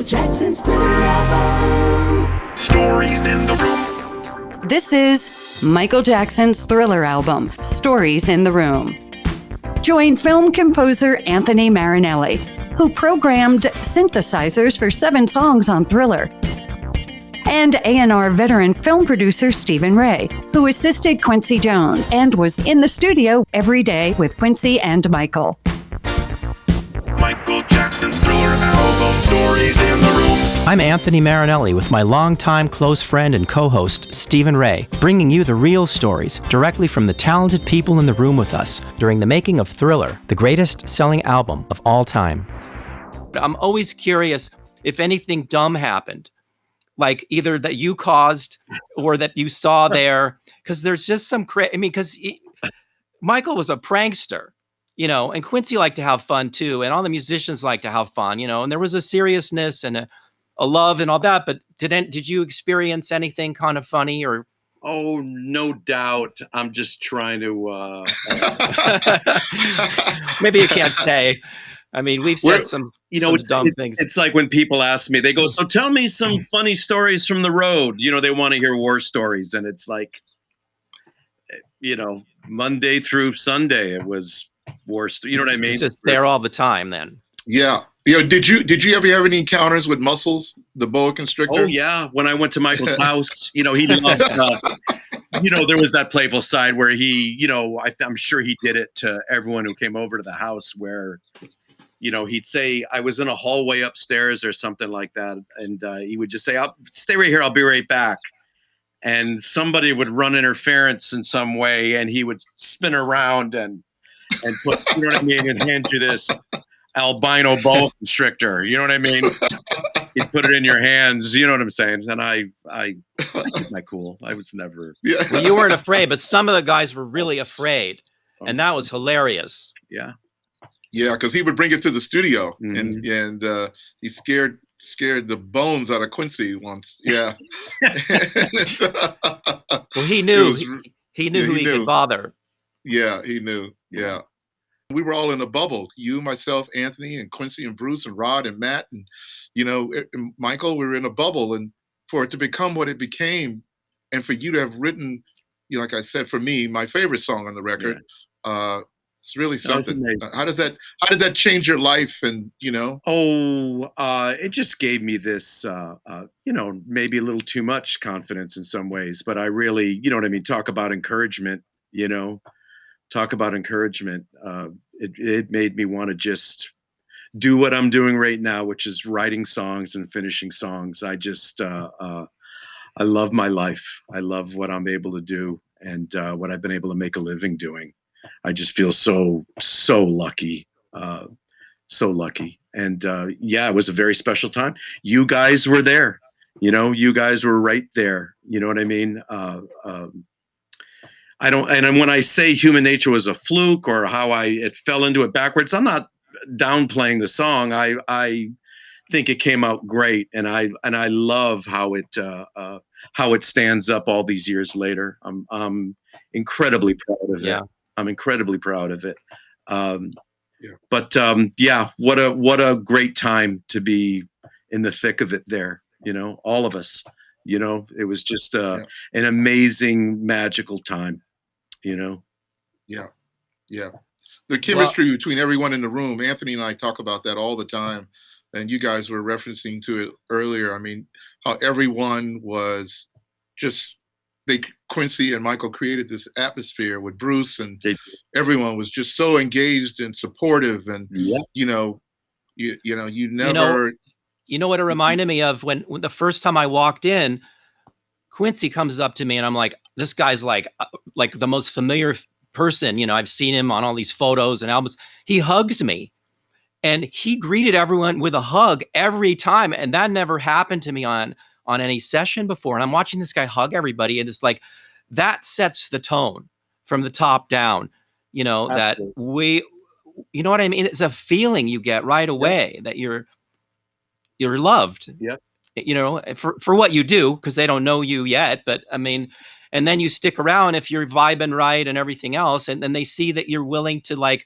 Jackson's Thriller Album. Stories in the Room. This is Michael Jackson's Thriller album, Stories in the Room. Join film composer Anthony Marinelli, who programmed synthesizers for 7 songs on Thriller, and A&R veteran film producer Stephen Ray, who assisted Quincy Jones and was in the studio every day with Quincy and Michael. Michael Jackson's Thriller album, Stories in the Room. I'm Anthony Marinelli with my longtime close friend and co-host, Stephen Ray, bringing you the real stories directly from the talented people in the room with us during the making of Thriller, the greatest selling album of all time. I'm always curious if anything dumb happened, like either that you caused or that you saw there, because there's just some because Michael was a prankster, and Quincy liked to have fun too, and all the musicians like to have fun, and there was a seriousness and a love and all that. But did you experience anything kind of funny or? Oh, no doubt. I'm just trying to. Maybe you can't say. I mean, we've said some dumb things. It's like when people ask me, they go, "So tell me some funny stories from the road." They want to hear war stories, and it's like, Monday through Sunday, it was war. You know what I mean? It's just there all the time, then. Yeah. Did you ever have any encounters with Muscles, the boa constrictor? Oh yeah. When I went to Michael's house, he loved. There was that playful side where he, I'm sure he did it to everyone who came over to the house where. He'd say, I was in a hallway upstairs or something like that. And he would just say, I'll stay right here. I'll be right back. And somebody would run interference in some way. And he would spin around and put, and hand you this albino boa constrictor. You know what I mean? He'd put it in your hands. You know what I'm saying? And I keep my cool. I was never. Yeah. Well, you weren't afraid, but some of the guys were really afraid. And that was hilarious. Yeah. Yeah, because he would bring it to the studio, mm-hmm. and he scared the bones out of Quincy once. Yeah. Well, he knew he knew who he could bother. Yeah, he knew. Yeah, we were all in a bubble. You, myself, Anthony, and Quincy, and Bruce, and Rod, and Matt, and and Michael. We were in a bubble, and for it to become what it became, and for you to have written, like I said, for me, my favorite song on the record. Yeah. It's really something. How did that change your life? And it just gave me this, maybe a little too much confidence in some ways. But I really, talk about encouragement. Talk about encouragement. It made me want to just do what I'm doing right now, which is writing songs and finishing songs. I just, I love my life. I love what I'm able to do and what I've been able to make a living doing. I just feel so lucky, so lucky. And it was a very special time. You guys were there, you guys were right there. You know what I mean? And when I say human nature was a fluke or how it fell into it backwards, I'm not downplaying the song. I think it came out great. And I love how it stands up all these years later. I'm incredibly proud of it. I'm incredibly proud of it. But what a great time to be in the thick of it there, all of us, it was just an amazing, magical time, Yeah. The chemistry between everyone in the room, Anthony and I talk about that all the time. And you guys were referencing to it earlier. I mean, how everyone was just, Quincy and Michael created this atmosphere with Bruce, and everyone was just so engaged and supportive. And you never. You know what it reminded me of when the first time I walked in, Quincy comes up to me and I'm like, this guy's like the most familiar person. I've seen him on all these photos and albums. He hugs me, and he greeted everyone with a hug every time, and that never happened to me on any session before. And I'm watching this guy hug everybody. And it's like, that sets the tone from the top down, that we, you know what I mean? It's a feeling you get right away that you're loved, for what you do, because they don't know you yet. But I mean, and then you stick around if you're vibing right and everything else. And then they see that you're willing to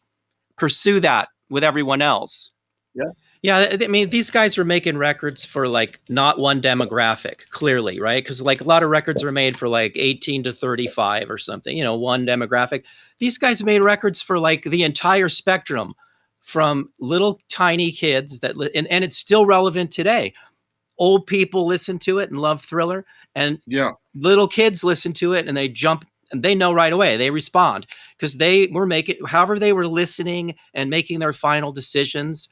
pursue that with everyone else. Yeah. Yeah, I mean, these guys were making records for like not one demographic, clearly, right? Because like a lot of records are made for like 18 to 35 or something, one demographic. These guys made records for like the entire spectrum, from little tiny kids and it's still relevant today. Old people listen to it and love Thriller, and little kids listen to it and they jump and they know right away. They respond because they were however they were listening and making their final decisions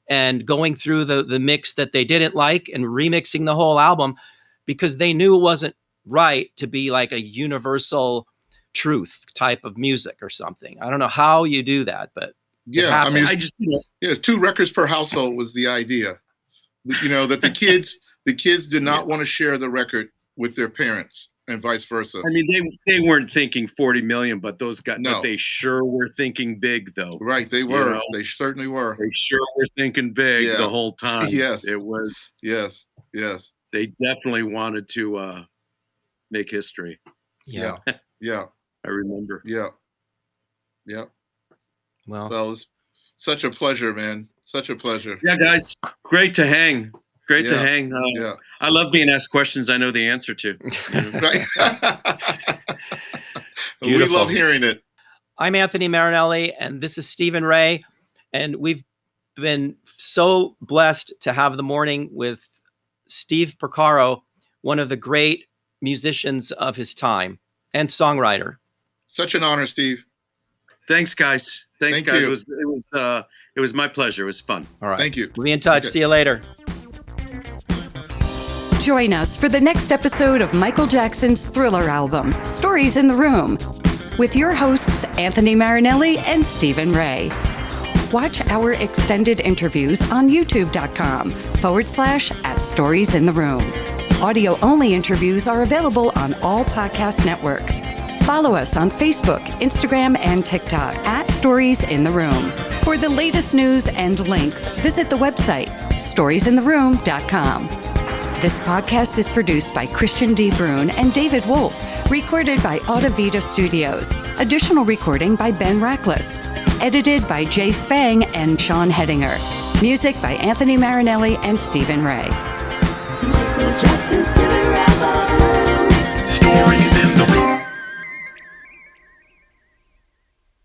and going through the mix that they didn't like and remixing the whole album because they knew it wasn't right to be like a universal truth type of music or something. I don't know how you do that, but yeah, I mean, 2 records per household was the idea. That the kids did not want to share the record with their parents and vice versa. I mean, they weren't thinking 40 million, but those guys, but they sure were thinking big, though. Right, they were. They certainly were. They sure were thinking big the whole time. Yes, it was. Yes. They definitely wanted to make history. Yeah. I remember. Yeah. Well, it's such a pleasure, man. Such a pleasure. Yeah, guys, great to hang. To hang. I love being asked questions I know the answer to. Right. We love hearing it. I'm Anthony Marinelli, and this is Stephen Ray. And we've been so blessed to have the morning with Steve Porcaro, one of the great musicians of his time and songwriter. Such an honor, Steve. Thanks, guys. Thank guys. You. It was my pleasure. It was fun. All right. Thank you. We'll be in touch. Okay. See you later. Join us for the next episode of Michael Jackson's Thriller album, Stories in the Room, with your hosts, Anthony Marinelli and Stephen Ray. Watch our extended interviews on youtube.com/@StoriesInTheRoom. Audio-only interviews are available on all podcast networks. Follow us on Facebook, Instagram, and TikTok @StoriesInTheRoom. For the latest news and links, visit the website, StoriesInTheRoom.com. This podcast is produced by Christian D. Bruun and David Wolf, recorded by Audivita Studios. Additional recording by Ben Rackless. Edited by Jay Spang and Sean Hedinger. Music by Anthony Marinelli and Stephen Ray. Michael Jackson's Thriller album. Stories in the Room.